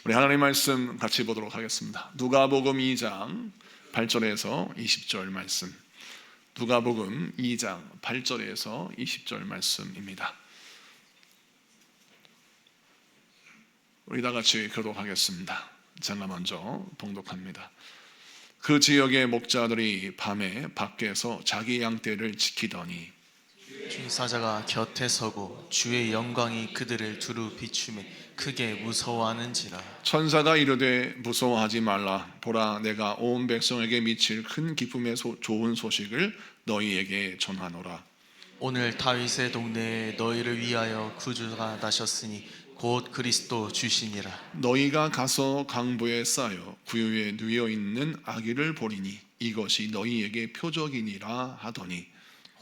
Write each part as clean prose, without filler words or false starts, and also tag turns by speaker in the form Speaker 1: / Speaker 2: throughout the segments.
Speaker 1: 우리 하나님 말씀 같이 보도록 하겠습니다. 누가복음 2장 8절에서 20절 말씀. 누가복음 2장 8절에서 20절 말씀입니다. 우리 다 같이 교독하겠습니다. 제가 먼저 봉독합니다. 그 지역의 목자들이 밤에 밖에서 자기 양떼를 지키더니
Speaker 2: 주의 사자가 곁에 서고 주의 영광이 그들을 두루 비추매 크게 무서워하는지라.
Speaker 1: 천사가 이르되 무서워하지 말라. 보라, 내가 온 백성에게 미칠 큰 기쁨의 좋은 소식을 너희에게 전하노라.
Speaker 2: 오늘 다윗의 동네에 너희를 위하여 구주가 나셨으니 곧 그리스도 주시니라.
Speaker 1: 너희가 가서 강보에 쌓여 구유에 누워 있는 아기를 보리니 이것이 너희에게 표적이니라 하더니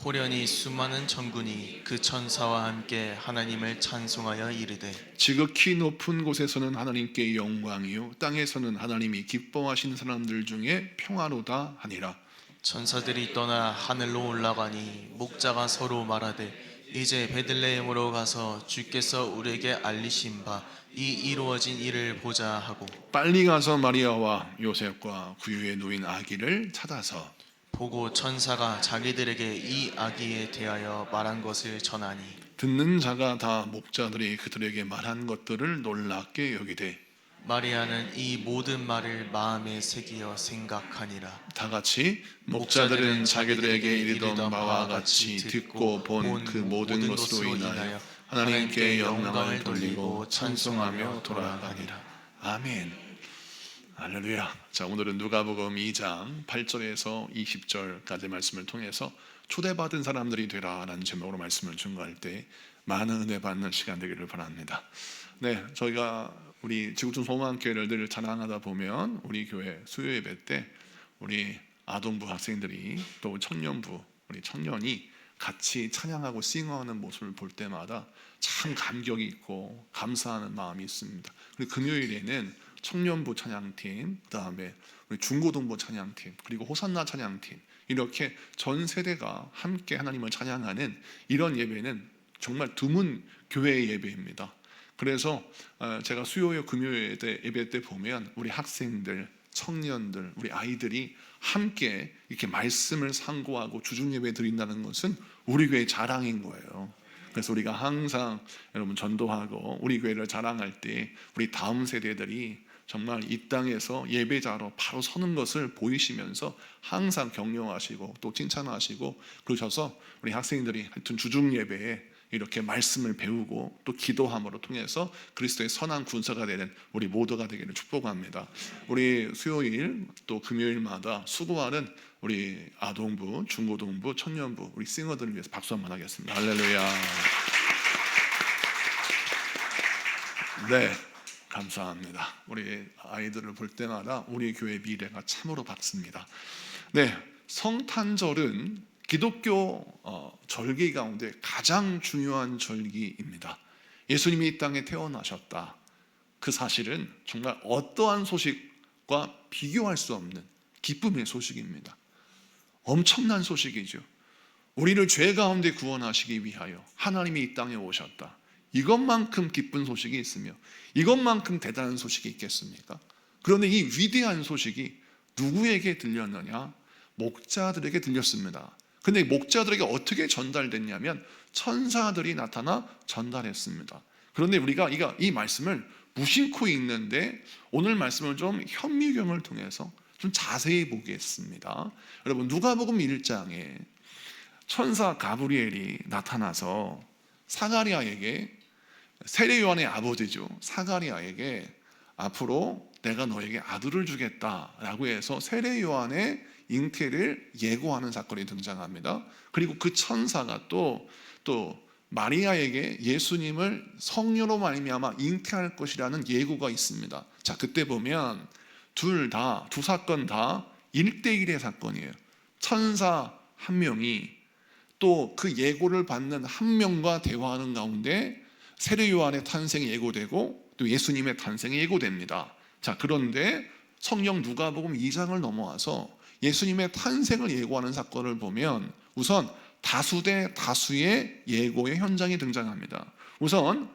Speaker 2: 호련히 수많은 천군이 그 천사와 함께 하나님을 찬송하여 이르되
Speaker 1: 지극히 높은 곳에서는 하나님께 영광이요 땅에서는 하나님이 기뻐하시는 사람들 중에 평화로다 하니라.
Speaker 2: 천사들이 떠나 하늘로 올라가니 목자가 서로 말하되 이제 베들레헴으로 가서 주께서 우리에게 알리신 바 이 이루어진 일을 보자 하고
Speaker 1: 빨리 가서 마리아와 요셉과 구유에 누인 아기를 찾아서
Speaker 2: 보고 천사가 자기들에게 이 아기에 대하여 말한 것을 전하니
Speaker 1: 듣는 자가 다 목자들이 그들에게 말한 것들을 놀랍게 여기되
Speaker 2: 마리아는 이 모든 말을 마음에 새기어 생각하니라.
Speaker 1: 다 같이 목자들은 자기들에게 이르던 바와 같이 듣고 본 그 모든 것으로 인하여 하나님께 영광을 돌리고 찬송하며 돌아가니라. 아멘. 할렐루야. 자, 오늘은 누가복음 2장 8절에서 20절까지 말씀을 통해서 초대받은 사람들이 되라라는 제목으로 말씀을 증거할 때 많은 은혜 받는 시간 되기를 바랍니다. 네, 저희가 우리 지구촌 소망교회를 늘 자랑하다 보면 우리 교회 수요 예배 때 우리 아동부 학생들이 또 청년부 우리 청년이 같이 찬양하고 싱어하는 모습을 볼 때마다 참 감격이 있고 감사하는 마음이 있습니다. 그리고 금요일에는 청년부 찬양팀, 그다음에 우리 중고등부 찬양팀, 그리고 호산나 찬양팀 이렇게 전 세대가 함께 하나님을 찬양하는 이런 예배는 정말 드문 교회의 예배입니다. 그래서 제가 수요일 금요일 예배 때 보면 우리 학생들, 청년들, 우리 아이들이 함께 이렇게 말씀을 상고하고 주중 예배 드린다는 것은 우리 교회의 자랑인 거예요. 그래서 우리가 항상 여러분 전도하고 우리 교회를 자랑할 때 우리 다음 세대들이 정말 이 땅에서 예배자로 바로 서는 것을 보이시면서 항상 격려하시고 또 칭찬하시고 그러셔서 우리 학생들이 하여튼 주중 예배에 이렇게 말씀을 배우고 또 기도함으로 통해서 그리스도의 선한 군사가 되는 우리 모두가 되기를 축복합니다. 우리 수요일 또 금요일마다 수고하는 우리 아동부, 중고등부, 청년부 우리 싱어들을 위해서 박수 한번 하겠습니다. 할렐루야. 네, 감사합니다. 우리 아이들을 볼 때마다 우리 교회 미래가 참으로 밝습니다. 네, 성탄절은 기독교 절기 가운데 가장 중요한 절기입니다. 예수님이 이 땅에 태어나셨다. 그 사실은 정말 어떠한 소식과 비교할 수 없는 기쁨의 소식입니다. 엄청난 소식이죠. 우리를 죄 가운데 구원하시기 위하여 하나님이 이 땅에 오셨다. 이것만큼 기쁜 소식이 있으며 이것만큼 대단한 소식이 있겠습니까? 그런데 이 위대한 소식이 누구에게 들렸느냐? 목자들에게 들렸습니다. 근데 목자들에게 어떻게 전달됐냐면 천사들이 나타나 전달했습니다. 그런데 우리가 이 말씀을 무심코 읽는데 오늘 말씀을 좀 현미경을 통해서 좀 자세히 보겠습니다. 여러분 누가복음 1장에 천사 가브리엘이 나타나서 사가랴에게 세례 요한의 아버지죠. 사가랴에게 앞으로 내가 너에게 아들을 주겠다라고 해서 세례 요한의 잉태를 예고하는 사건이 등장합니다. 그리고 그 천사가 또 마리아에게 예수님을 성녀로 말미암아 잉태할 것이라는 예고가 있습니다. 자, 그때 보면 두 사건 다 1대1의 사건이에요. 천사 한 명이 또 그 예고를 받는 한 명과 대화하는 가운데 세례 요한의 탄생이 예고되고 또 예수님의 탄생이 예고됩니다. 자, 그런데 성경 누가복음 2장을 넘어와서 예수님의 탄생을 예고하는 사건을 보면 우선 다수 대 다수의 예고의 현장이 등장합니다. 우선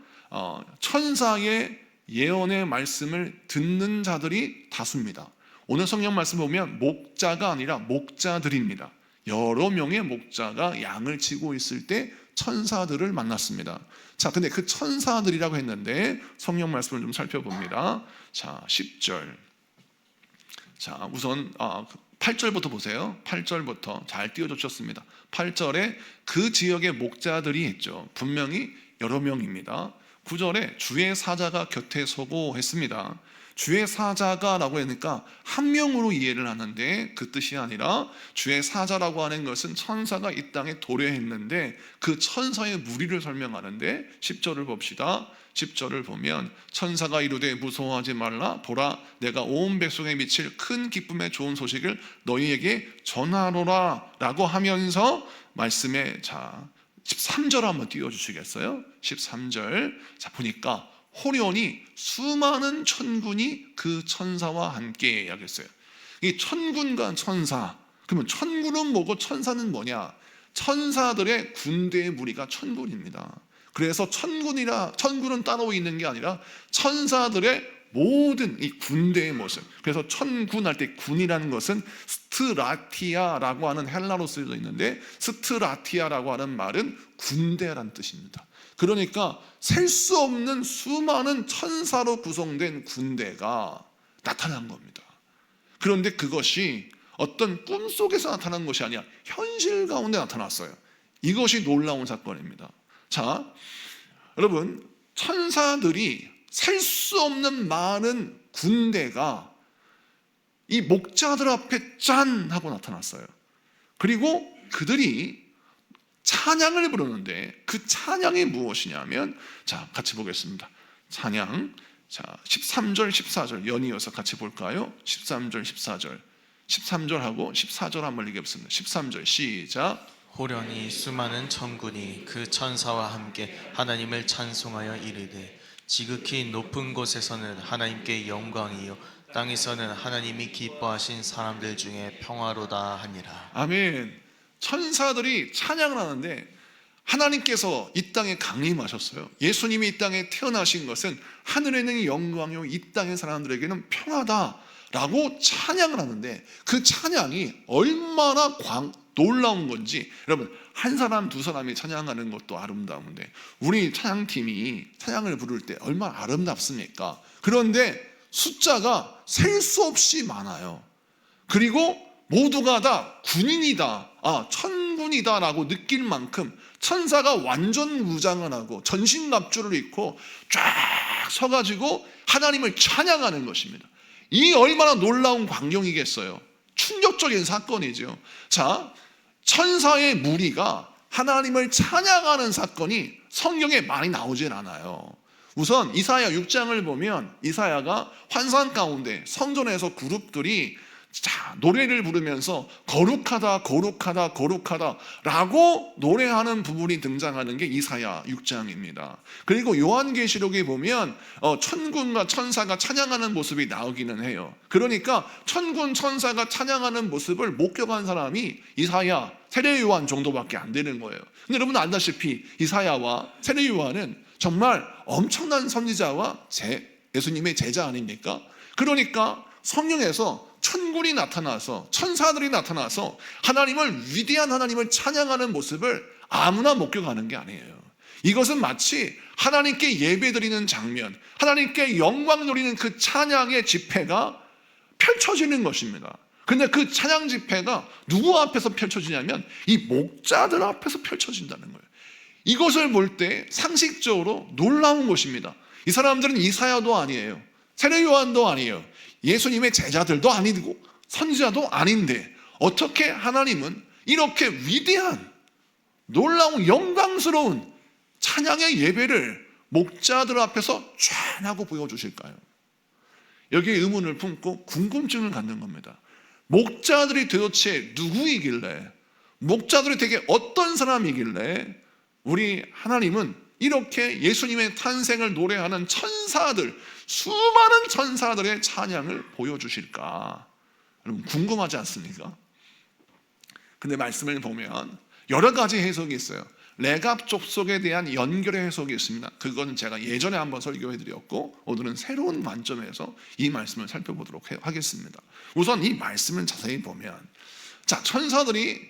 Speaker 1: 천사의 예언의 말씀을 듣는 자들이 다수입니다. 오늘 성경 말씀 보면 목자가 아니라 목자들입니다. 여러 명의 목자가 양을 치고 있을 때 천사들을 만났습니다. 자, 근데 그 천사들이라고 했는데 성경 말씀을 좀 살펴봅니다. 자, 10절. 자, 우선 8절부터 보세요. 8절부터 잘 띄워주셨습니다. 8절에 그 지역의 목자들이 했죠. 분명히 여러 명입니다. 9절에 주의 사자가 곁에 서고 했습니다. 주의 사자가라고 하니까 한 명으로 이해를 하는데 그 뜻이 아니라 주의 사자라고 하는 것은 천사가 이 땅에 도래했는데 그 천사의 무리를 설명하는데 10절을 봅시다. 10절을 보면 천사가 이르되 무서워하지 말라 보라 내가 온 백성에 미칠 큰 기쁨의 좋은 소식을 너희에게 전하노라 라고 하면서 말씀에 13절 한번 띄워주시겠어요? 13절 자 보니까 호련히 수많은 천군이 그 천사와 함께 하겠어요. 이 천군과 천사, 그러면 천군은 뭐고 천사는 뭐냐? 천사들의 군대의 무리가 천군입니다. 그래서 천군은 따로 있는 게 아니라 천사들의 모든 이 군대의 모습. 그래서 천군할 때 군이라는 것은 스트라티아라고 하는 헬라로 쓰여져 있는데 스트라티아라고 하는 말은 군대라는 뜻입니다. 그러니까 셀 수 없는 수많은 천사로 구성된 군대가 나타난 겁니다. 그런데 그것이 어떤 꿈속에서 나타난 것이 아니라 현실 가운데 나타났어요. 이것이 놀라운 사건입니다. 자, 여러분 천사들이 셀 수 없는 많은 군대가 이 목자들 앞에 짠 하고 나타났어요. 그리고 그들이 찬양을 부르는데 그 찬양이 무엇이냐면 자 같이 보겠습니다. 찬양 자 13절 14절 연이어서 같이 볼까요? 13절 14절 13절하고 14절 한번 읽어보겠습니다. 13절 시작.
Speaker 2: 호련히 수많은 천군이 그 천사와 함께 하나님을 찬송하여 이르되 지극히 높은 곳에서는 하나님께 영광이요 땅에서는 하나님이 기뻐하신 사람들 중에 평화로다 하니라.
Speaker 1: 아멘. 천사들이 찬양을 하는데 하나님께서 이 땅에 강림하셨어요. 예수님이 이 땅에 태어나신 것은 하늘에는 영광이요 이 땅의 사람들에게는 평화다라고 찬양을 하는데 그 찬양이 얼마나 놀라운 건지 여러분 한 사람 두 사람이 찬양하는 것도 아름다운데 우리 찬양팀이 찬양을 부를 때 얼마나 아름답습니까? 그런데 숫자가 셀 수 없이 많아요. 그리고 모두가 다 군인이다, 천군이다 라고 느낄 만큼 천사가 완전 무장을 하고 전신갑주를 입고 쫙 서가지고 하나님을 찬양하는 것입니다. 이 얼마나 놀라운 광경이겠어요. 충격적인 사건이죠. 자, 천사의 무리가 하나님을 찬양하는 사건이 성경에 많이 나오진 않아요. 우선 이사야 6장을 보면 이사야가 환상 가운데 성전에서 그룹들이 노래를 부르면서 거룩하다 거룩하다 거룩하다 라고 노래하는 부분이 등장하는 게 이사야 6장입니다. 그리고 요한계시록에 보면 천군과 천사가 찬양하는 모습이 나오기는 해요. 그러니까 천군 천사가 찬양하는 모습을 목격한 사람이 이사야, 세례요한 정도밖에 안 되는 거예요. 근데 여러분 알다시피 이사야와 세례요한은 정말 엄청난 선지자와 예수님의 제자 아닙니까? 그러니까 성령에서 천군이 나타나서 천사들이 나타나서 위대한 하나님을 찬양하는 모습을 아무나 목격하는 게 아니에요. 이것은 마치 하나님께 예배드리는 장면, 하나님께 영광 누리는 그 찬양의 집회가 펼쳐지는 것입니다. 근데 그 찬양 집회가 누구 앞에서 펼쳐지냐면 이 목자들 앞에서 펼쳐진다는 거예요. 이것을 볼 때 상식적으로 놀라운 것입니다. 이 사람들은 이사야도 아니에요. 세례요한도 아니에요. 예수님의 제자들도 아니고 선지자도 아닌데 어떻게 하나님은 이렇게 위대한 놀라운 영광스러운 찬양의 예배를 목자들 앞에서 쫙 하고 보여주실까요? 여기에 의문을 품고 궁금증을 갖는 겁니다. 목자들이 도대체 누구이길래, 목자들이 되게 어떤 사람이길래 우리 하나님은 이렇게 예수님의 탄생을 노래하는 천사들, 수많은 천사들의 찬양을 보여주실까? 여러분 궁금하지 않습니까? 근데 말씀을 보면 여러 가지 해석이 있어요. 레갑 족속에 대한 연결의 해석이 있습니다. 그건 제가 예전에 한번 설교해드렸고 오늘은 새로운 관점에서 이 말씀을 살펴보도록 하겠습니다. 우선 이 말씀을 자세히 보면, 자, 천사들이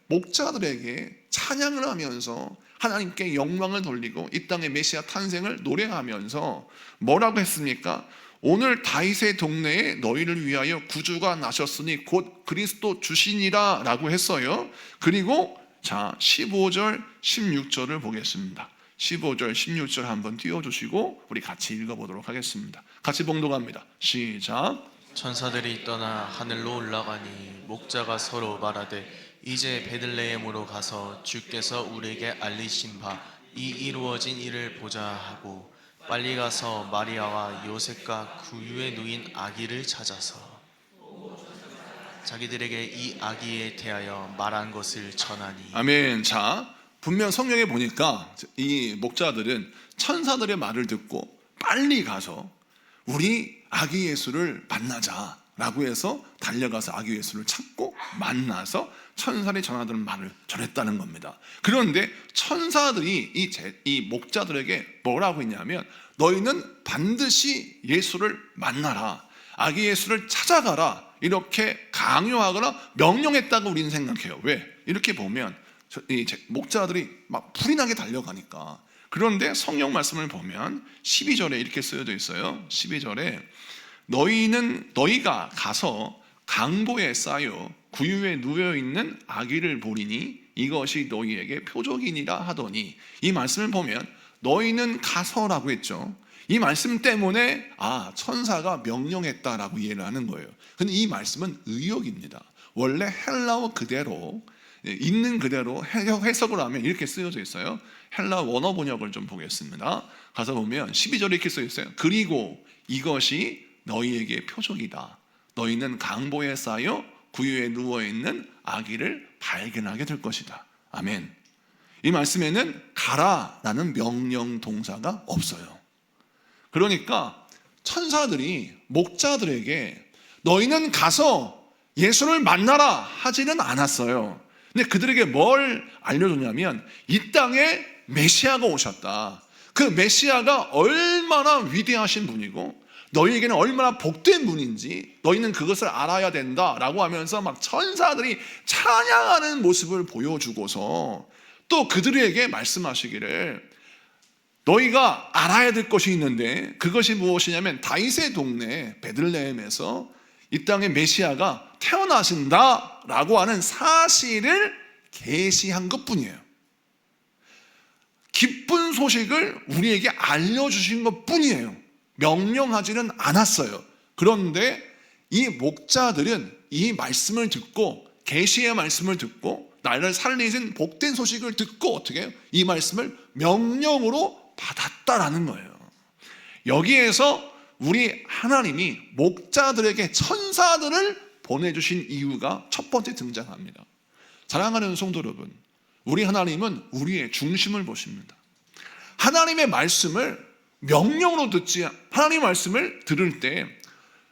Speaker 1: 목자들에게 찬양을 하면서 하나님께 영광을 돌리고 이 땅의 메시아 탄생을 노래하면서 뭐라고 했습니까? 오늘 다윗의 동네에 너희를 위하여 구주가 나셨으니 곧 그리스도 주시니라 라고 했어요. 그리고 자, 15절 16절을 보겠습니다. 15절 16절 한번 띄워주시고 우리 같이 읽어보도록 하겠습니다. 같이 봉독합니다. 시작.
Speaker 2: 천사들이 떠나 하늘로 올라가니 목자가 서로 말하되 이제 베들레헴으로 가서 주께서 우리에게 알리신 바 이 이루어진 일을 보자 하고 빨리 가서 마리아와 요셉과 구유에 누인 아기를 찾아서 자기들에게 이 아기에 대하여 말한 것을 전하니.
Speaker 1: 아멘. 자, 분명 성경에 보니까 이 목자들은 천사들의 말을 듣고 빨리 가서 우리 아기 예수를 만나자 라고 해서 달려가서 아기 예수를 찾고 만나서 천사들이 전하던 말을 전했다는 겁니다. 그런데 천사들이 이 목자들에게 뭐라고 했냐면 너희는 반드시 예수를 만나라, 아기 예수를 찾아가라, 이렇게 강요하거나 명령했다고 우리는 생각해요. 왜? 이렇게 보면 이 목자들이 막 불이 나게 달려가니까. 그런데 성경 말씀을 보면 12절에 이렇게 쓰여져 있어요. 12절에 너희가 가서 강보에 쌓여 구유에 누워있는 아기를 보리니 이것이 너희에게 표적이니라 하더니, 이 말씀을 보면 너희는 가서라고 했죠. 이 말씀 때문에 천사가 명령했다라고 이해를 하는 거예요. 근데 이 말씀은 의역입니다. 원래 헬라어 그대로 있는 그대로 해석을 하면 이렇게 쓰여져 있어요. 헬라 원어 번역을 좀 보겠습니다. 가서 보면 12절에 이렇게 쓰여 있어요. 그리고 이것이 너희에게 표적이다. 너희는 강보에 쌓여 구유에 누워있는 아기를 발견하게 될 것이다. 아멘. 이 말씀에는 가라라는 명령 동사가 없어요. 그러니까 천사들이 목자들에게 너희는 가서 예수를 만나라 하지는 않았어요. 근데 그들에게 뭘 알려줬냐면 이 땅에 메시아가 오셨다. 그 메시아가 얼마나 위대하신 분이고 너희에게는 얼마나 복된 분인지 너희는 그것을 알아야 된다라고 하면서 막 천사들이 찬양하는 모습을 보여주고서 또 그들에게 말씀하시기를 너희가 알아야 될 것이 있는데 그것이 무엇이냐면 다윗의 동네 베들레헴에서 이 땅에 메시아가 태어나신다라고 하는 사실을 계시한 것뿐이에요. 기쁜 소식을 우리에게 알려주신 것뿐이에요. 명령하지는 않았어요. 그런데 이 목자들은 이 말씀을 듣고 계시의 말씀을 듣고 나를 살리신 복된 소식을 듣고 어떻게 해요? 이 말씀을 명령으로 받았다라는 거예요. 여기에서 우리 하나님이 목자들에게 천사들을 보내주신 이유가 첫 번째 등장합니다. 사랑하는 성도 여러분, 우리 하나님은 우리의 중심을 보십니다. 하나님의 말씀을 명령으로 듣지, 하나님의 말씀을 들을 때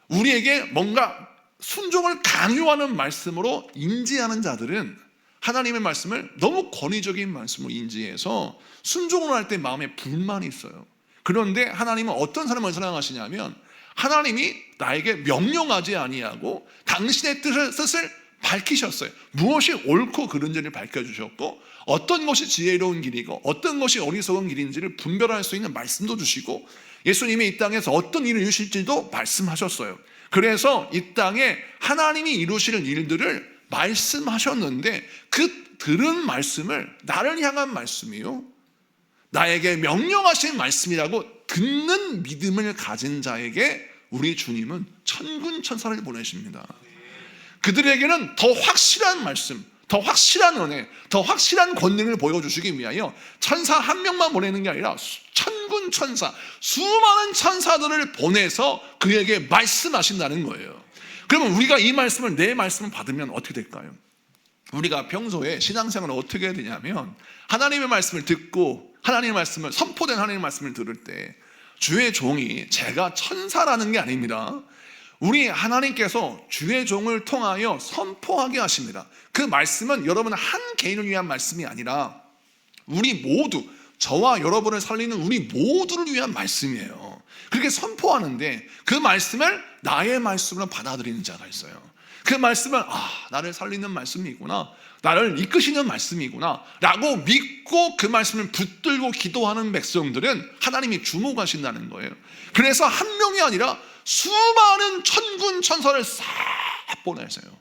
Speaker 1: 우리에게 뭔가 순종을 강요하는 말씀으로 인지하는 자들은 하나님의 말씀을 너무 권위적인 말씀으로 인지해서 순종을 할 때 마음에 불만이 있어요. 그런데 하나님은 어떤 사람을 사랑하시냐면 하나님이 나에게 명령하지 아니하고 당신의 뜻을 밝히셨어요. 무엇이 옳고 그른지를 밝혀주셨고 어떤 것이 지혜로운 길이고 어떤 것이 어리석은 길인지를 분별할 수 있는 말씀도 주시고 예수님이 이 땅에서 어떤 일을 이루실지도 말씀하셨어요. 그래서 이 땅에 하나님이 이루실 일들을 말씀하셨는데 그 들은 말씀을 나를 향한 말씀이요, 나에게 명령하신 말씀이라고 듣는 믿음을 가진 자에게 우리 주님은 천군 천사를 보내십니다. 그들에게는 더 확실한 말씀, 더 확실한 은혜, 더 확실한 권능을 보여주시기 위하여 천사 한 명만 보내는 게 아니라 천군 천사, 수많은 천사들을 보내서 그에게 말씀하신다는 거예요. 그러면 우리가 이 말씀을, 내 말씀을 받으면 어떻게 될까요? 우리가 평소에 신앙생활을 어떻게 해야 되냐면 하나님의 말씀을 듣고 하나님의 말씀을, 선포된 하나님의 말씀을 들을 때 주의 종이 제가 천사라는 게 아닙니다. 우리 하나님께서 주의 종을 통하여 선포하게 하십니다. 그 말씀은 여러분 한 개인을 위한 말씀이 아니라 우리 모두, 저와 여러분을 살리는 우리 모두를 위한 말씀이에요. 그렇게 선포하는데 그 말씀을 나의 말씀으로 받아들이는 자가 있어요. 그 말씀을 나를 살리는 말씀이구나, 나를 이끄시는 말씀이구나 라고 믿고 그 말씀을 붙들고 기도하는 백성들은 하나님이 주목하신다는 거예요. 그래서 한 명이 아니라 수많은 천군 천사를 싹 보내세요.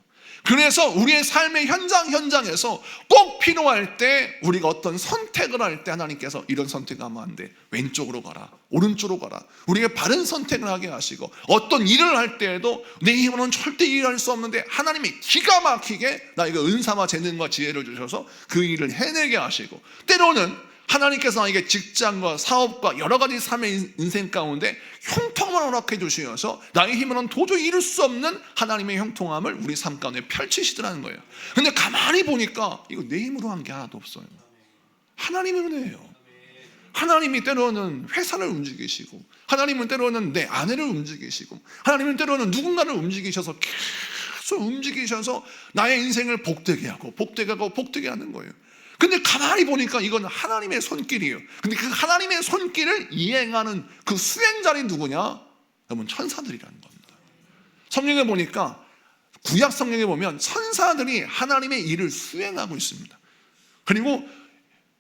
Speaker 1: 그래서 우리의 삶의 현장에서 꼭 필요할 때, 우리가 어떤 선택을 할 때 하나님께서 이런 선택하면 안 돼, 왼쪽으로 가라, 오른쪽으로 가라, 우리가 바른 선택을 하게 하시고, 어떤 일을 할 때에도 내 힘으로는 절대 일할 수 없는데 하나님이 기가 막히게 나에게 은사와 재능과 지혜를 주셔서 그 일을 해내게 하시고, 때로는 하나님께서 나에게 직장과 사업과 여러 가지 삶의 인생 가운데 형통함을 허락해 주시어서 나의 힘으로는 도저히 이룰 수 없는 하나님의 형통함을 우리 삶 가운데 펼치시더라는 거예요. 근데 가만히 보니까 이거 내 힘으로 한 게 하나도 없어요. 하나님의 은혜예요. 하나님이 때로는 회사를 움직이시고, 하나님은 때로는 내 아내를 움직이시고, 하나님은 때로는 누군가를 움직이셔서 계속 움직이셔서 나의 인생을 복되게 하고 복되게 하는 거예요. 근데 가만히 보니까 이건 하나님의 손길이에요. 근데 그 하나님의 손길을 이행하는 그 수행자리 누구냐? 여러분, 천사들이라는 겁니다. 성경에 보니까, 구약 성경에 보면 천사들이 하나님의 일을 수행하고 있습니다. 그리고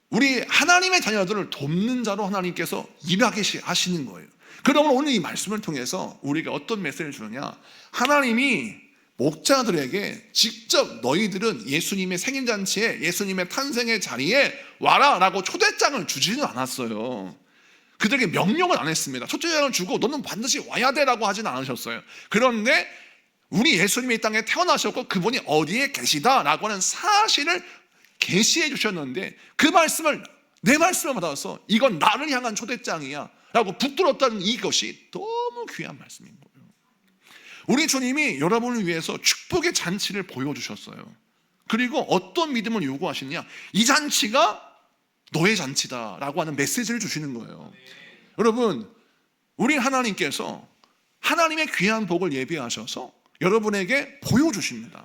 Speaker 1: 우리 하나님의 자녀들을 돕는 자로 하나님께서 일하게 하시는 거예요. 그러면 오늘 이 말씀을 통해서 우리가 어떤 메시지를 주느냐? 하나님이 목자들에게 직접 너희들은 예수님의 생일잔치에, 예수님의 탄생의 자리에 와라 라고 초대장을 주지는 않았어요. 그들에게 명령을 안 했습니다. 초대장을 주고 너는 반드시 와야 돼 라고 하지는 않으셨어요. 그런데 우리 예수님이 이 땅에 태어나셨고 그분이 어디에 계시다 라고 하는 사실을 계시해 주셨는데, 그 말씀을, 내 말씀을 받아서 이건 나를 향한 초대장이야 라고 붙들었다는 이것이 너무 귀한 말씀인 거예요. 우리 주님이 여러분을 위해서 축복의 잔치를 보여주셨어요. 그리고 어떤 믿음을 요구하시느냐? 이 잔치가 너의 잔치다 라고 하는 메시지를 주시는 거예요. 여러분, 우리 하나님께서 하나님의 귀한 복을 예비하셔서 여러분에게 보여주십니다.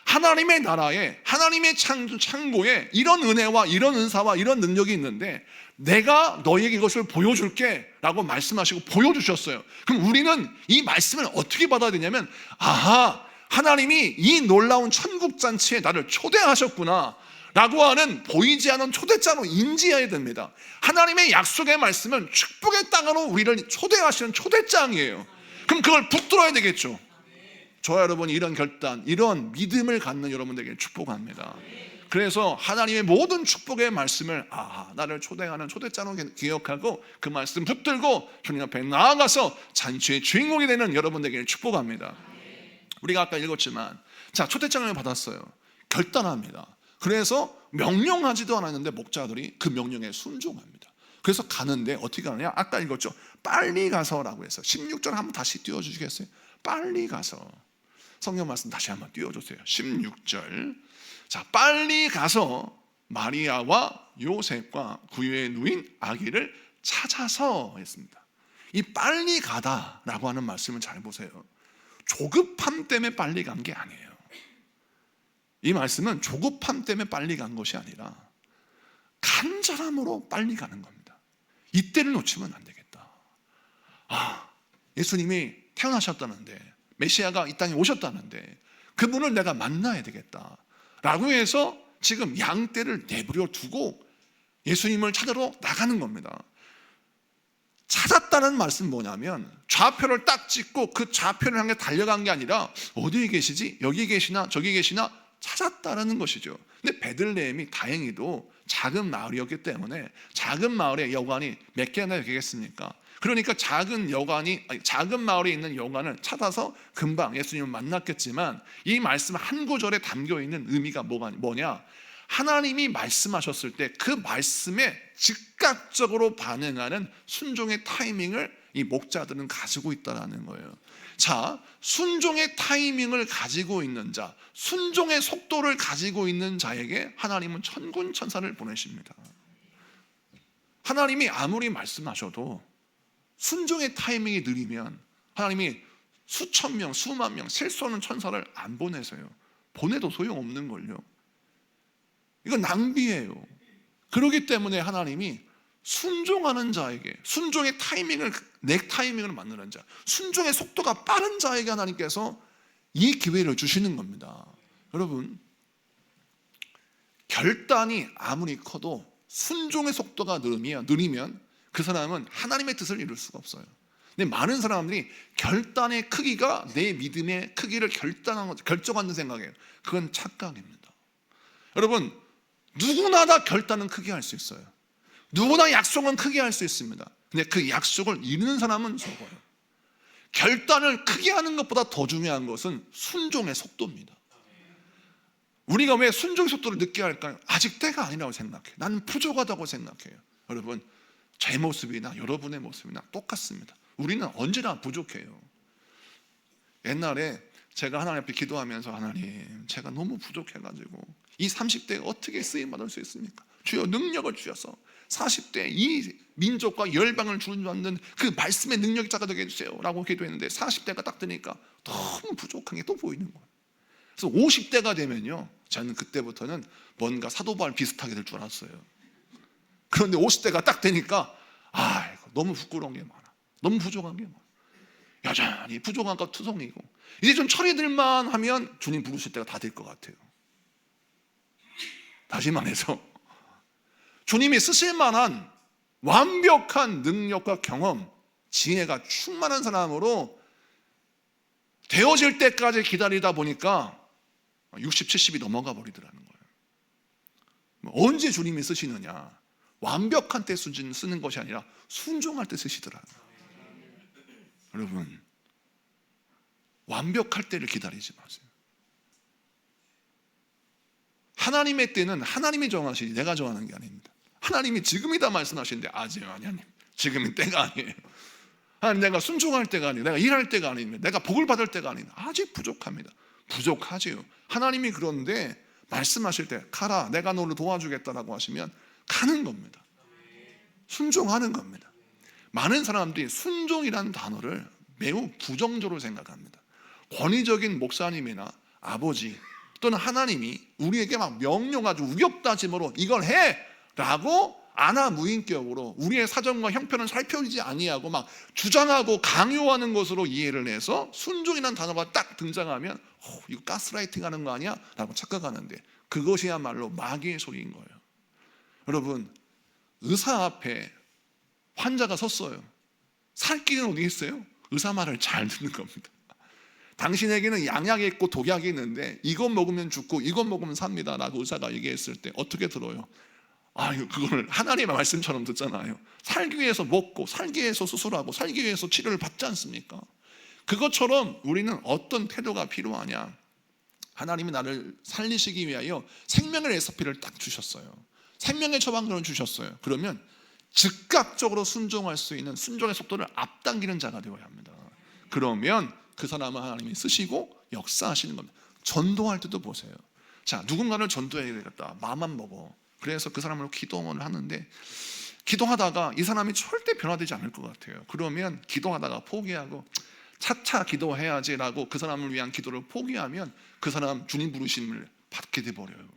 Speaker 1: 하나님의 나라에, 하나님의 창고에 이런 은혜와 이런 은사와 이런 능력이 있는데 내가 너에게 이것을 보여줄게 라고 말씀하시고 보여주셨어요. 그럼 우리는 이 말씀을 어떻게 받아야 되냐면, 하나님이 이 놀라운 천국잔치에 나를 초대하셨구나 라고 하는 보이지 않는 초대장으로 인지해야 됩니다. 하나님의 약속의 말씀은 축복의 땅으로 우리를 초대하시는 초대장이에요. 그럼 그걸 붙들어야 되겠죠. 저와 여러분이 이런 결단, 이런 믿음을 갖는 여러분들에게 축복합니다. 그래서 하나님의 모든 축복의 말씀을 나를 초대하는 초대장으로 기억하고 그 말씀 붙들고 주님 앞에 나아가서 잔치의 주인공이 되는 여러분들에게 축복합니다. 우리가 아까 읽었지만, 자, 초대장을 받았어요. 결단합니다. 그래서 명령하지도 않았는데 목자들이 그 명령에 순종합니다. 그래서 가는데 어떻게 가느냐? 아까 읽었죠. 빨리 가서라고 해서 16절 한번 다시 띄워주시겠어요? 빨리 가서. 성경 말씀 다시 한번 띄워주세요. 16절. 자, 빨리 가서 마리아와 요셉과 구유에 누인 아기를 찾아서 했습니다. 이 빨리 가다라고 하는 말씀을 잘 보세요. 조급함 때문에 빨리 간 게 아니에요. 이 말씀은 조급함 때문에 빨리 간 것이 아니라 간절함으로 빨리 가는 겁니다. 이때를 놓치면 안 되겠다. 예수님이 태어나셨다는데, 메시아가 이 땅에 오셨다는데 그분을 내가 만나야 되겠다 라고 해서 지금 양떼를 내버려 두고 예수님을 찾으러 나가는 겁니다. 찾았다는 말씀은 뭐냐면, 좌표를 딱 찍고 그 좌표를 향해 달려간 게 아니라 어디에 계시지? 여기 계시나 저기 계시나 찾았다는 것이죠. 근데 베들레헴이 다행히도 작은 마을이었기 때문에, 작은 마을에 여관이 몇 개나 되겠습니까? 그러니까 작은 마을에 있는 여관을 찾아서 금방 예수님을 만났겠지만, 이 말씀 한 구절에 담겨 있는 의미가 뭐냐? 하나님이 말씀하셨을 때 그 말씀에 즉각적으로 반응하는 순종의 타이밍을 이 목자들은 가지고 있다는 거예요. 자, 순종의 타이밍을 가지고 있는 자, 순종의 속도를 가지고 있는 자에게 하나님은 천군 천사를 보내십니다. 하나님이 아무리 말씀하셔도 순종의 타이밍이 느리면 하나님이 수천 명, 수만 명, 셀 수 없는 천사를 안 보내세요. 보내도 소용없는 걸요. 이건 낭비예요. 그렇기 때문에 하나님이 순종하는 자에게, 순종의 타이밍을, 내 타이밍을 만드는 자, 순종의 속도가 빠른 자에게 하나님께서 이 기회를 주시는 겁니다. 여러분, 결단이 아무리 커도 순종의 속도가 느리면 그 사람은 하나님의 뜻을 이룰 수가 없어요. 근데 많은 사람들이 결단의 크기가 내 믿음의 크기를 결정하는 생각이에요. 그건 착각입니다. 여러분, 누구나 다 결단은 크게 할 수 있어요. 누구나 약속은 크게 할 수 있습니다. 근데 그 약속을 이루는 사람은 적어요. 결단을 크게 하는 것보다 더 중요한 것은 순종의 속도입니다. 우리가 왜 순종의 속도를 늦게 할까요? 아직 때가 아니라고 생각해요. 나는 부족하다고 생각해요. 여러분, 제 모습이나 여러분의 모습이나 똑같습니다. 우리는 언제나 부족해요. 옛날에 제가 하나님 앞에 기도하면서, 하나님, 제가 너무 부족해가지고 이 30대에 어떻게 쓰임받을 수 있습니까? 주여, 능력을 주셔서 40대 이 민족과 열방을 주는 그 말씀의 능력자가 되게 해주세요 라고 기도했는데, 40대가 딱 되니까 너무 부족한 게 또 보이는 거예요. 그래서 50대가 되면요, 저는 그때부터는 뭔가 사도 바울 비슷하게 될 줄 알았어요. 그런데 50대가 딱 되니까 너무 부끄러운 게 많아. 너무 부족한 게 많아. 여전히 부족한 것 투성이고, 이제 좀 처리들만 하면 주님 부르실 때가 다 될 것 같아요. 다시 말해서 주님이 쓰실 만한 완벽한 능력과 경험, 지혜가 충만한 사람으로 되어질 때까지 기다리다 보니까 60, 70이 넘어가 버리더라는 거예요. 언제 주님이 쓰시느냐? 완벽한 때 쓰는 것이 아니라 순종할 때 쓰시더라고요. 여러분, 완벽할 때를 기다리지 마세요. 하나님의 때는 하나님이 정하시니 내가 정하는 게 아닙니다. 하나님이 지금이다 말씀하시는데, 아직 하나님, 지금은 때가 아니에요. 하나님, 내가 순종할 때가 아니에요. 내가 일할 때가 아닙니다. 내가 복을 받을 때가 아닙니다. 아직 부족합니다. 부족하지요. 하나님이 그런데 말씀하실 때 가라, 내가 너를 도와주겠다라고 하시면 가는 겁니다. 순종하는 겁니다. 많은 사람들이 순종이라는 단어를 매우 부정적으로 생각합니다. 권위적인 목사님이나 아버지 또는 하나님이 우리에게 막 명령하고 우격다짐으로 이걸 해! 라고 안하무인격으로 우리의 사정과 형편을 살펴보지 아니하고 막 주장하고 강요하는 것으로 이해를 해서 순종이라는 단어가 딱 등장하면 이거 가스라이팅 하는 거 아니야? 라고 착각하는데, 그것이야말로 마귀의 소리인 거예요. 여러분, 의사 앞에 환자가 섰어요. 살 길은 어디 있어요? 의사 말을 잘 듣는 겁니다. 당신에게는 양약이 있고 독약이 있는데 이것 먹으면 죽고 이것 먹으면 삽니다 라고 의사가 얘기했을 때 어떻게 들어요? 그걸 하나님의 말씀처럼 듣잖아요. 살기 위해서 먹고 살기 위해서 수술하고 살기 위해서 치료를 받지 않습니까? 그것처럼 우리는 어떤 태도가 필요하냐? 하나님이 나를 살리시기 위하여 생명의 레시피를 딱 주셨어요. 생명의 처방전을 주셨어요. 그러면 즉각적으로 순종할 수 있는 순종의 속도를 앞당기는 자가 되어야 합니다. 그러면 그 사람은 하나님이 쓰시고 역사하시는 겁니다. 전도할 때도 보세요. 자, 누군가를 전도해야 되겠다, 마음만 먹어. 그래서 그 사람으로 기도를 하는데, 기도하다가 이 사람이 절대 변화되지 않을 것 같아요. 그러면 기도하다가 포기하고 차차 기도해야지라고 그 사람을 위한 기도를 포기하면 그 사람 주님 부르심을 받게 돼버려요.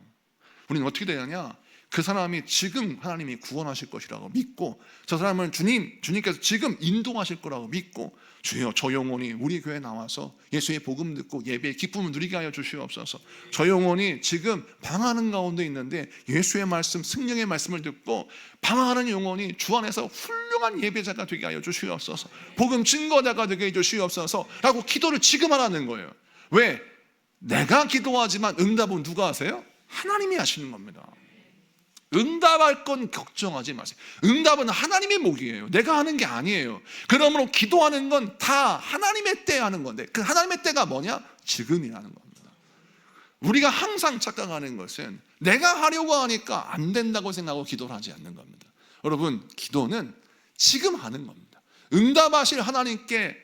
Speaker 1: 우리는 어떻게 되느냐? 그 사람이 지금 하나님이 구원하실 것이라고 믿고, 저 사람을 주님께서 지금 인도하실 거라고 믿고, 주여, 저 영혼이 우리 교회에 나와서 예수의 복음 듣고 예배의 기쁨을 누리게 하여 주시옵소서. 저 영혼이 지금 방황하는 가운데 있는데 예수의 말씀, 성령의 말씀을 듣고 방황하는 영혼이 주 안에서 훌륭한 예배자가 되게 하여 주시옵소서. 복음 증거자가 되게 해 주시옵소서 라고 기도를 지금 하라는 거예요. 왜? 내가 기도하지만 응답은 누가 하세요? 하나님이 하시는 겁니다. 응답할 건 걱정하지 마세요. 응답은 하나님의 목이에요. 내가 하는 게 아니에요. 그러므로 기도하는 건 다 하나님의 때 하는 건데, 그 하나님의 때가 뭐냐? 지금이라는 겁니다. 우리가 항상 착각하는 것은 내가 하려고 하니까 안 된다고 생각하고 기도를 하지 않는 겁니다. 여러분, 기도는 지금 하는 겁니다. 응답하실 하나님께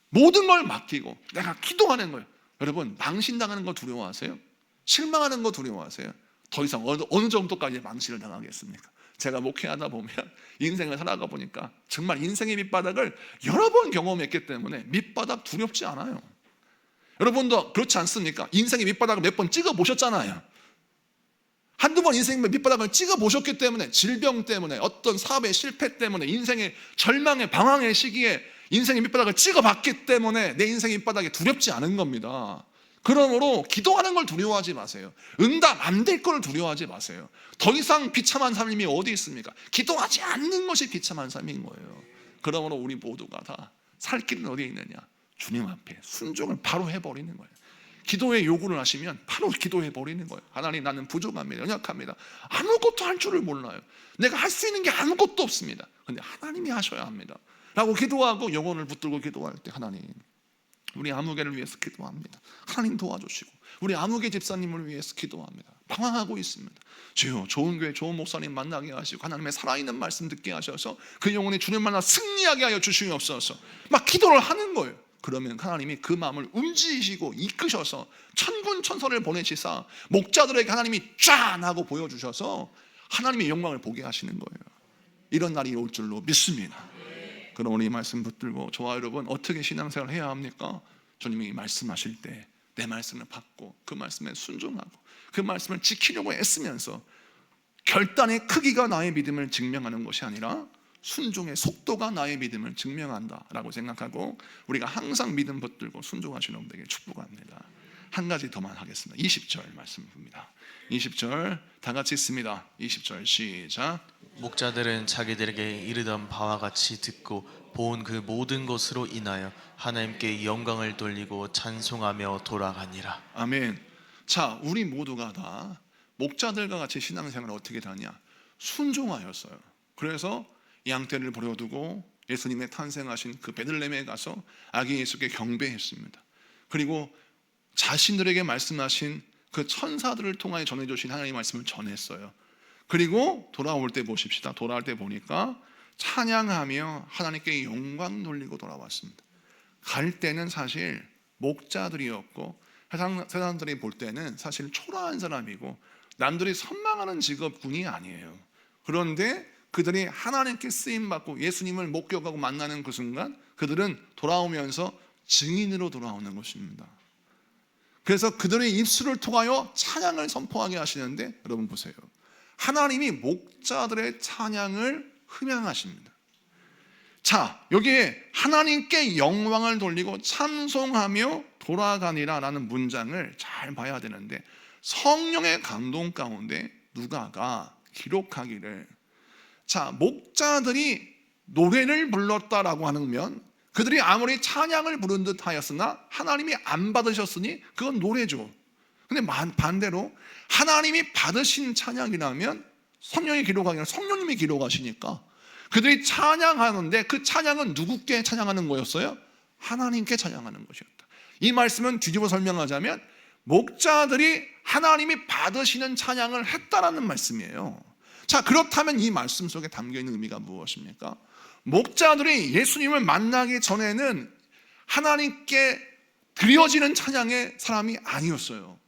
Speaker 1: 모든 걸 맡기고 내가 기도하는 거예요. 여러분, 망신당하는 거 두려워하세요? 실망하는 거 두려워하세요? 더 이상 어느 정도까지 망신을 당하겠습니까? 제가 목회하다 보면 인생을 살아가 보니까 정말 인생의 밑바닥을 여러 번 경험했기 때문에 밑바닥 두렵지 않아요. 여러분도 그렇지 않습니까? 인생의 밑바닥을 몇 번 찍어 보셨잖아요. 한두 번 인생의 밑바닥을 찍어보셨기 때문에, 질병 때문에, 어떤 사업의 실패 때문에, 인생의 절망의 방황의 시기에 인생의 밑바닥을 찍어봤기 때문에 내 인생의 밑바닥이 두렵지 않은 겁니다. 그러므로 기도하는 걸 두려워하지 마세요. 응답 안 될 걸 두려워하지 마세요. 더 이상 비참한 삶이 어디 있습니까? 기도하지 않는 것이 비참한 삶인 거예요. 그러므로 우리 모두가 다 살 길은 어디에 있느냐? 주님 앞에 순종을 바로 해버리는 거예요. 기도의 요구를 하시면 바로 기도해 버리는 거예요. 하나님, 나는 부족합니다. 연약합니다. 아무것도 할 줄을 몰라요. 내가 할 수 있는 게 아무것도 없습니다. 그런데 하나님이 하셔야 합니다 라고 기도하고 영혼을 붙들고 기도할 때, 하나님, 우리 아무개를 위해서 기도합니다. 하나님 도와주시고, 우리 아무개 집사님을 위해서 기도합니다. 방황하고 있습니다. 주여, 좋은 교회, 좋은 목사님 만나게 하시고 하나님의 살아있는 말씀 듣게 하셔서 그 영혼이 주님 만나 승리하게 하여 주시옵소서. 막 기도를 하는 거예요. 그러면 하나님이 그 마음을 움직이시고 이끄셔서 천군 천사를 보내시사 목자들에게 하나님이 짠 하고 보여주셔서 하나님의 영광을 보게 하시는 거예요. 이런 날이 올 줄로 믿습니다. 그럼 우리 말씀 붙들고, 저와 여러분 어떻게 신앙생활을 해야 합니까? 주님이 말씀하실 때 내 말씀을 받고 그 말씀에 순종하고 그 말씀을 지키려고 애쓰면서, 결단의 크기가 나의 믿음을 증명하는 것이 아니라 순종의 속도가 나의 믿음을 증명한다라고 생각하고, 우리가 항상 믿음 붙들고 순종하시는 분들에게 축복합니다. 한 가지 더만 하겠습니다. 20절 말씀 봅니다. 20절 다 같이 읽습니다. 20절 시작.
Speaker 2: 목자들은 자기들에게 이르던 바와 같이 듣고 본 그 모든 것으로 인하여 하나님께 영광을 돌리고 찬송하며 돌아가니라.
Speaker 1: 아멘. 자, 우리 모두가 다 목자들과 같이 신앙생활을 어떻게 하냐? 순종하였어요. 그래서 양떼를 버려두고 예수님의 탄생하신 그 베들레헴에 가서 아기 예수께 경배했습니다. 그리고 자신들에게 말씀하신 그 천사들을 통하여 전해주신 하나님의 말씀을 전했어요. 그리고 돌아올 때 보십시다. 돌아올 때 보니까 찬양하며 하나님께 영광 돌리고 돌아왔습니다. 갈 때는 사실 목자들이었고, 세상 사람들이 볼 때는 사실 초라한 사람이고 남들이 선망하는 직업군이 아니에요. 그런데 그들이 하나님께 쓰임받고 예수님을 목격하고 만나는 그 순간 그들은 돌아오면서 증인으로 돌아오는 것입니다. 그래서 그들의 입술을 통하여 찬양을 선포하게 하시는데, 여러분 보세요. 하나님이 목자들의 찬양을 흠양하십니다. 자, 여기에 하나님께 영광을 돌리고 찬송하며 돌아가니라 라는 문장을 잘 봐야 되는데, 성령의 감동 가운데 누가가 기록하기를, 자, 목자들이 노래를 불렀다라고 하면 그들이 아무리 찬양을 부른 듯 하였으나 하나님이 안 받으셨으니 그건 노래죠. 근데 반대로 하나님이 받으신 찬양이라면 성령이 기록하기 아니라 성령님이 기록하시니까 그들이 찬양하는데 그 찬양은 누구께 찬양하는 거였어요? 하나님께 찬양하는 것이었다. 이 말씀은 뒤집어 설명하자면 목자들이 하나님이 받으시는 찬양을 했다라는 말씀이에요. 자, 그렇다면 이 말씀 속에 담겨있는 의미가 무엇입니까? 목자들이 예수님을 만나기 전에는 하나님께 드려지는 찬양의 사람이 아니었어요.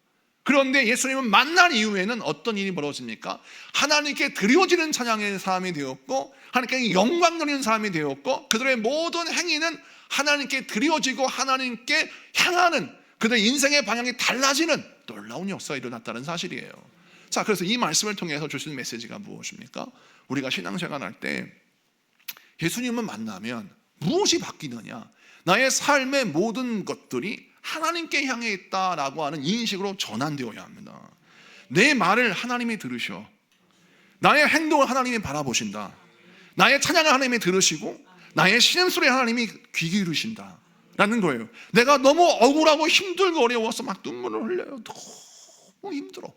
Speaker 1: 그런데 예수님을 만난 이후에는 어떤 일이 벌어집니까? 하나님께 드려지는 찬양의 사람이 되었고, 하나님께 영광 돌리는 사람이 되었고, 그들의 모든 행위는 하나님께 드려지고 하나님께 향하는, 그들의 인생의 방향이 달라지는 놀라운 역사가 일어났다는 사실이에요. 자, 그래서 이 말씀을 통해서 주시는 메시지가 무엇입니까? 우리가 신앙생활 할 때 예수님을 만나면 무엇이 바뀌느냐? 나의 삶의 모든 것들이 하나님께 향해 있다라고 하는 인식으로 전환되어야 합니다. 내 말을 하나님이 들으셔. 나의 행동을 하나님이 바라보신다. 나의 찬양을 하나님이 들으시고 나의 신음소리에 하나님이 귀 기울이신다 라는 거예요. 내가 너무 억울하고 힘들고 어려워서 막 눈물을 흘려요. 너무 힘들어.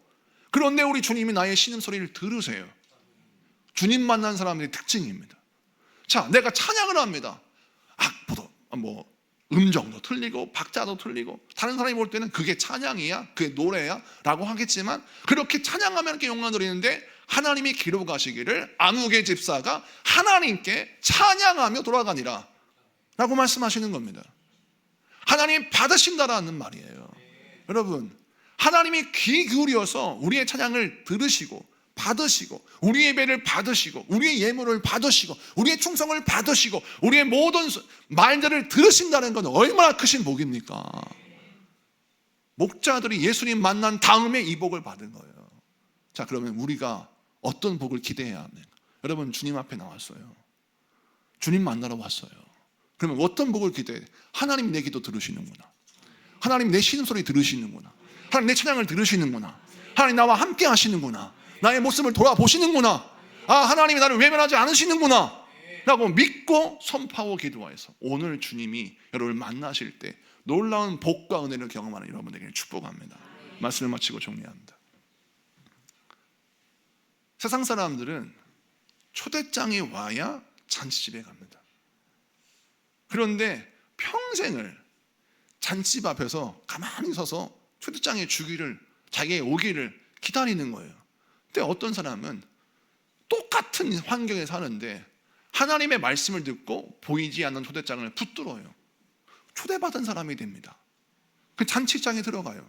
Speaker 1: 그런데 우리 주님이 나의 신음소리를 들으세요. 주님 만난 사람들의 특징입니다. 자, 내가 찬양을 합니다. 악보도 음정도 틀리고 박자도 틀리고 다른 사람이 볼 때는 그게 찬양이야? 그게 노래야? 라고 하겠지만, 그렇게 찬양하면 이렇게 영광 돌리는데 하나님이 기록하시기를 아무개 집사가 하나님께 찬양하며 돌아가니라 라고 말씀하시는 겁니다. 하나님 받으신다라는 말이에요. 여러분, 하나님이 귀 기울여서 우리의 찬양을 들으시고 받으시고 우리의 예배를 받으시고 우리의 예물을 받으시고 우리의 충성을 받으시고 우리의 모든 말들을 들으신다는 건 얼마나 크신 복입니까? 목자들이 예수님 만난 다음에 이 복을 받은 거예요. 자, 그러면 우리가 어떤 복을 기대해야 합니까? 여러분, 주님 앞에 나왔어요. 주님 만나러 왔어요. 그러면 어떤 복을 기대해? 하나님 내 기도 들으시는구나. 하나님 내 신음소리 들으시는구나. 하나님 내 찬양을 들으시는구나. 하나님 나와 함께 하시는구나. 나의 모습을 돌아보시는구나. 아, 하나님이 나를 외면하지 않으시는구나 라고 믿고 선포하고 기도해서 오늘 주님이 여러분을 만나실 때 놀라운 복과 은혜를 경험하는 여러분에게 축복합니다. 말씀을 마치고 정리합니다. 세상 사람들은 초대장이 와야 잔치집에 갑니다. 그런데 평생을 잔치집 앞에서 가만히 서서 초대장이 주기를, 자기의 오기를 기다리는 거예요. 근데 어떤 사람은 똑같은 환경에 사는데 하나님의 말씀을 듣고 보이지 않는 초대장을 붙들어요. 초대받은 사람이 됩니다. 그 잔치장에 들어가요.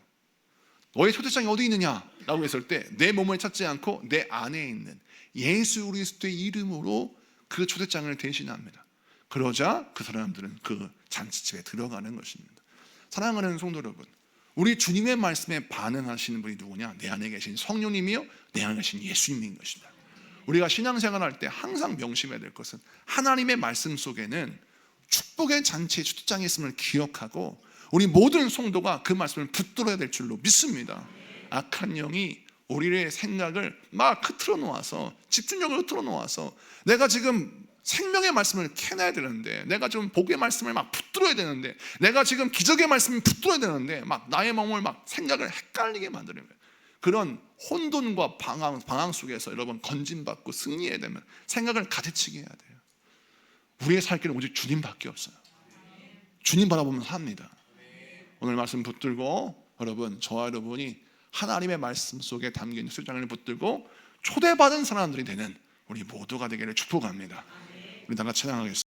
Speaker 1: 너의 초대장이 어디 있느냐? 라고 했을 때 내 몸을 찾지 않고 내 안에 있는 예수 그리스도의 이름으로 그 초대장을 대신합니다. 그러자 그 사람들은 그 잔치집에 들어가는 것입니다. 사랑하는 성도 여러분, 우리 주님의 말씀에 반응하시는 분이 누구냐? 내 안에 계신 성령님이요, 내 안에 계신 예수님인 것입니다. 우리가 신앙생활할 때 항상 명심해야 될 것은 하나님의 말씀 속에는 축복의 잔치의 초대장이 있음을 기억하고 우리 모든 성도가 그 말씀을 붙들어야 될 줄로 믿습니다. 악한 영이 우리의 생각을 막 흐트러 놓아서, 집중력을 흐트러 놓아서 내가 지금 생명의 말씀을 캐내야 되는데, 내가 좀 복의 말씀을 막 붙들어야 되는데, 내가 지금 기적의 말씀을 붙들어야 되는데 막 나의 몸을 막 생각을 헷갈리게 만드는 거예요. 그런 혼돈과 방황 속에서 여러분 건진받고 승리해야 되면 생각을 가지치게 해야 돼요. 우리의 살 길은 오직 주님밖에 없어요. 주님 바라보면서 삽니다. 오늘 말씀 붙들고 여러분, 저와 여러분이 하나님의 말씀 속에 담긴 수장을 붙들고 초대받은 사람들이 되는 우리 모두가 되기를 축복합니다. 우리 다 같이 찬양하겠습니다.